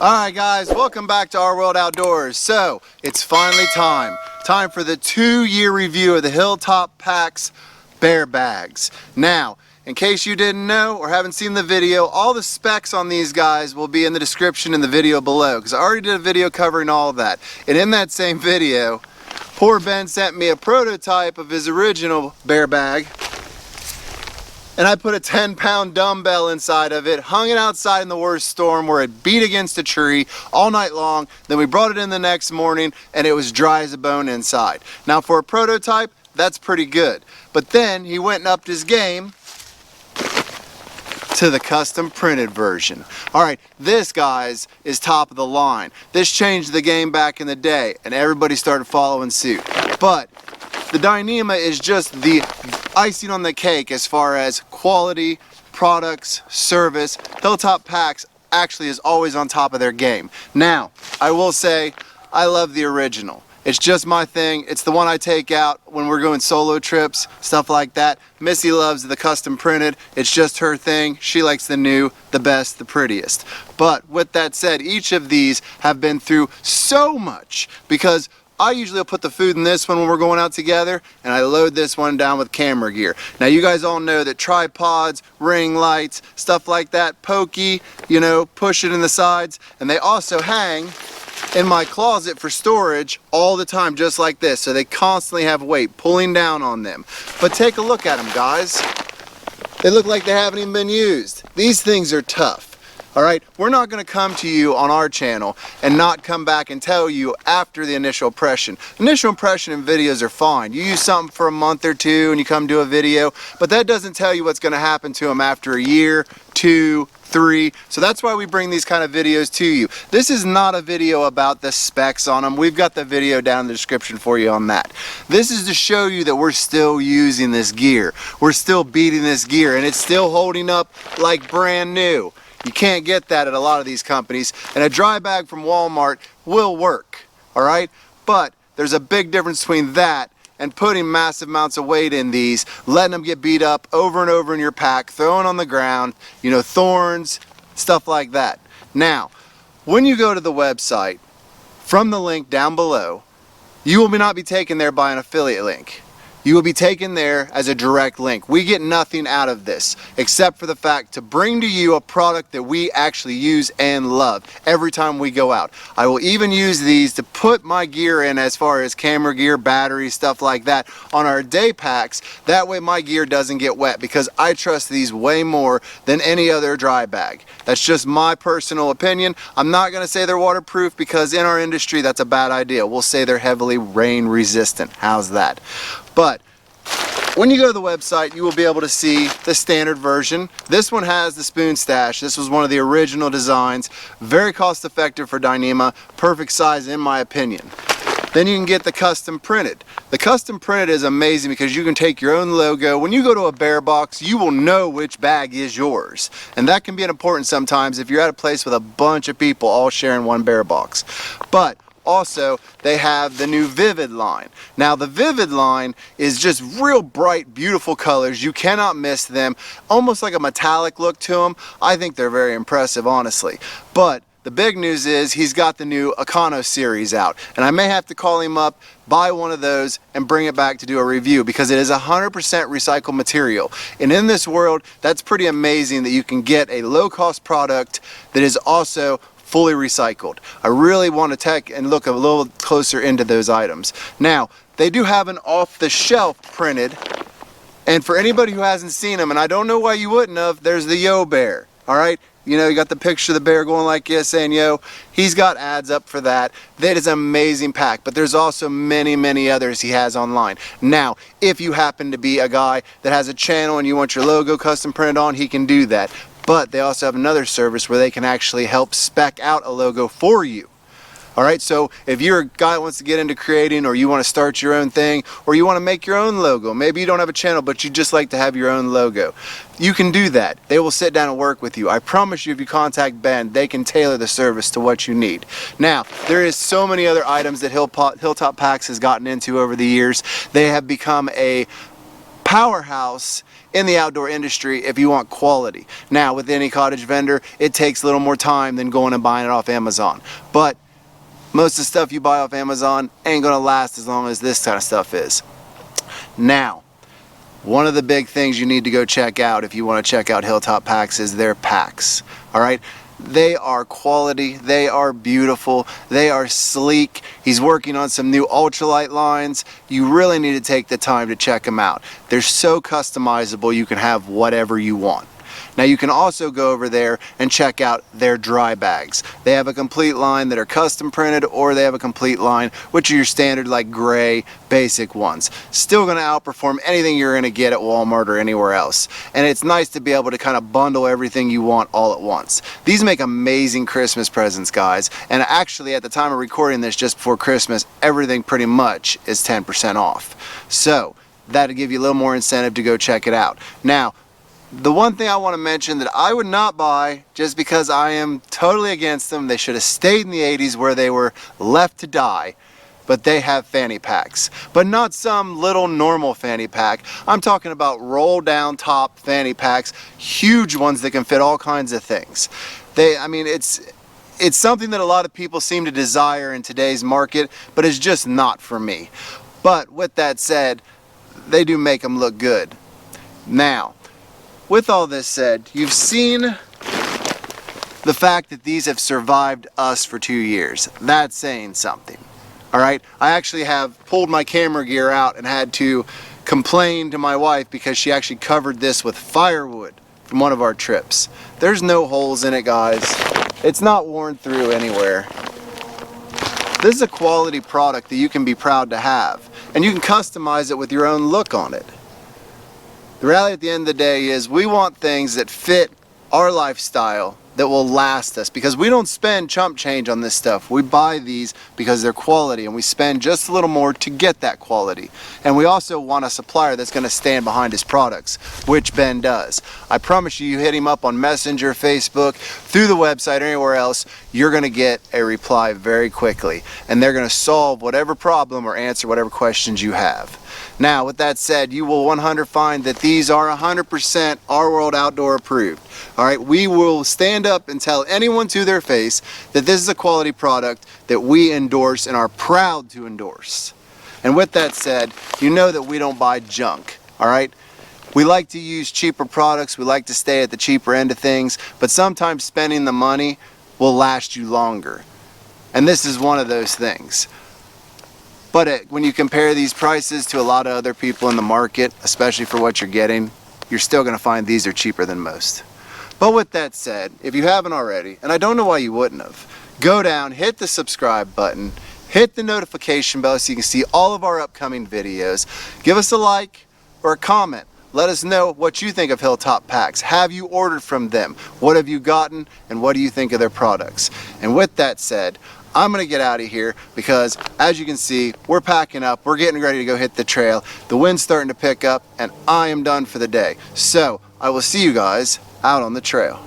Alright guys, welcome back to Our World Outdoors. So, it's finally time for the 2-year review of the Hilltop Packs bear bags. Now, in case you didn't know or haven't seen the video, all the specs on these guys will be in the description in the video below, because I already did a video covering all of that. And in that same video, poor Ben sent me a prototype of his original bear bag, and I put a 10-pound dumbbell inside of it, hung it outside in the worst storm where it beat against a tree all night long. Then we brought it in the next morning and it was dry as a bone inside. Now for a prototype, that's pretty good. But then he went and upped his game to the custom printed version. Alright, this guys is top of the line. This changed the game back in the day and everybody started following suit. But the Dyneema is just the icing on the cake as far as quality, products, service. Hilltop Packs actually is always on top of their game. Now, I will say, I love the original. It's just my thing. It's the one I take out when we're going solo trips, stuff like that. Missy loves the custom printed. It's just her thing. She likes the new, the best, the prettiest. But with that said, each of these have been through so much, because I usually will put the food in this one when we're going out together, and I load this one down with camera gear. Now you guys all know that tripods, ring lights, stuff like that, pokey, you know, push it in the sides, and they also hang in my closet for storage all the time, just like this, so they constantly have weight pulling down on them. But take a look at them, guys. They look like they haven't even been used. These things are tough. Alright, we're not going to come to you on our channel and not come back and tell you after the initial impression. Initial impression in videos are fine. You use something for a month or two and you come do a video, but that doesn't tell you what's going to happen to them after a year, 2, 3. So that's why we bring these kind of videos to you. This is not a video about the specs on them. We've got the video down in the description for you on that. This is to show you that we're still using this gear. We're still beating this gear and it's still holding up like brand new. You can't get that at a lot of these companies, and a dry bag from Walmart will work, alright? But there's a big difference between that and putting massive amounts of weight in these, letting them get beat up over and over in your pack, throwing on the ground, you know, thorns, stuff like that. Now, when you go to the website, from the link down below, you will not be taken there by an affiliate link. You will be taken there as a direct link. We get nothing out of this except for the fact to bring to you a product that we actually use and love every time we go out. I will even use these to put my gear in as far as camera gear, batteries, stuff like that on our day packs. That way my gear doesn't get wet, because I trust these way more than any other dry bag. That's just my personal opinion. I'm not going to say they're waterproof, because in our industry that's a bad idea. We'll say they're heavily rain resistant. How's that? But when you go to the website, you will be able to see the standard version. This one has the spoon stash. This was one of the original designs. Very cost effective for Dyneema. Perfect size in my opinion. Then you can get the custom printed. The custom printed is amazing because you can take your own logo. When you go to a bear box, you will know which bag is yours. And that can be important sometimes if you're at a place with a bunch of people all sharing one bear box. But also, they have the new Vivid line. Now, the Vivid line is just real bright, beautiful colors. You cannot miss them. Almost like a metallic look to them. I think they're very impressive, honestly. But the big news is he's got the new Econo series out. And I may have to call him up, buy one of those, and bring it back to do a review, because it is 100% recycled material. And in this world, that's pretty amazing that you can get a low-cost product that is also fully recycled. I really want to take and look a little closer into those items. Now, they do have an off-the-shelf printed, and for anybody who hasn't seen them, and I don't know why you wouldn't have, there's the Yo Bear, alright? You know, you got the picture of the bear going like this, saying yo. He's got ads up for that. That is an amazing pack, but there's also many, many others he has online. Now, if you happen to be a guy that has a channel and you want your logo custom printed on, he can do that. But they also have another service where they can actually help spec out a logo for you. Alright, so if you're a guy that wants to get into creating, or you want to start your own thing, or you want to make your own logo, maybe you don't have a channel but you just like to have your own logo, you can do that. They will sit down and work with you. I promise you, if you contact Ben, they can tailor the service to what you need. Now, there is so many other items that Hilltop Packs has gotten into over the years. They have become a powerhouse in the outdoor industry if you want quality. Now, with any cottage vendor, it takes a little more time than going and buying it off Amazon. But most of the stuff you buy off Amazon ain't gonna last as long as this kind of stuff is. Now, one of the big things you need to go check out if you want to check out Hilltop packs is their packs. All right, they are quality, they are beautiful, they are sleek. He's working on some new ultralight lines. You really need to take the time to check them out. They're so customizable, you can have whatever you want. Now you can also go over there and check out their dry bags. They have a complete line that are custom printed, or they have a complete line which are your standard like gray basic ones. Still going to outperform anything you're going to get at Walmart or anywhere else. And it's nice to be able to kind of bundle everything you want all at once. These make amazing Christmas presents, guys. And actually at the time of recording this, just before Christmas, everything pretty much is 10% off. So that'll give you a little more incentive to go check it out. Now, the one thing I want to mention that I would not buy, just because I am totally against them, they should have stayed in the 80s where they were left to die, but they have fanny packs. But not some little normal fanny pack. I'm talking about roll down top fanny packs, huge ones that can fit all kinds of things. I mean, it's something that a lot of people seem to desire in today's market, but it's just not for me. But with that said, they do make them look good. Now, with all this said, you've seen the fact that these have survived us for 2 years. That's saying something. Alright, I actually have pulled my camera gear out and had to complain to my wife because she actually covered this with firewood from one of our trips. There's no holes in it, guys. It's not worn through anywhere. This is a quality product that you can be proud to have, and you can customize it with your own look on it. The reality at the end of the day is we want things that fit our lifestyle that will last us, because we don't spend chump change on this stuff. We buy these because they're quality, and we spend just a little more to get that quality. And we also want a supplier that's going to stand behind his products, which Ben does. I promise you, you hit him up on Messenger, Facebook, through the website, or anywhere else, you're going to get a reply very quickly, and they're going to solve whatever problem or answer whatever questions you have. Now, with that said, you will 100% find that these are 100% Our World Outdoor approved. All right, we will stand up and tell anyone to their face that this is a quality product that we endorse and are proud to endorse. And with that said, you know that we don't buy junk. All right, we like to use cheaper products. We like to stay at the cheaper end of things, but sometimes spending the money will last you longer. And this is one of those things. But when you compare these prices to a lot of other people in the market, especially for what you're getting, you're still going to find these are cheaper than most. But with that said, if you haven't already, and I don't know why you wouldn't have, go down, hit the subscribe button, hit the notification bell so you can see all of our upcoming videos. Give us a like or a comment. Let us know what you think of Hilltop packs. Have you ordered from them? What have you gotten? And what do you think of their products? And with that said, I'm going to get out of here because, as you can see, we're packing up. We're getting ready to go hit the trail. The wind's starting to pick up, and I am done for the day. So, I will see you guys out on the trail.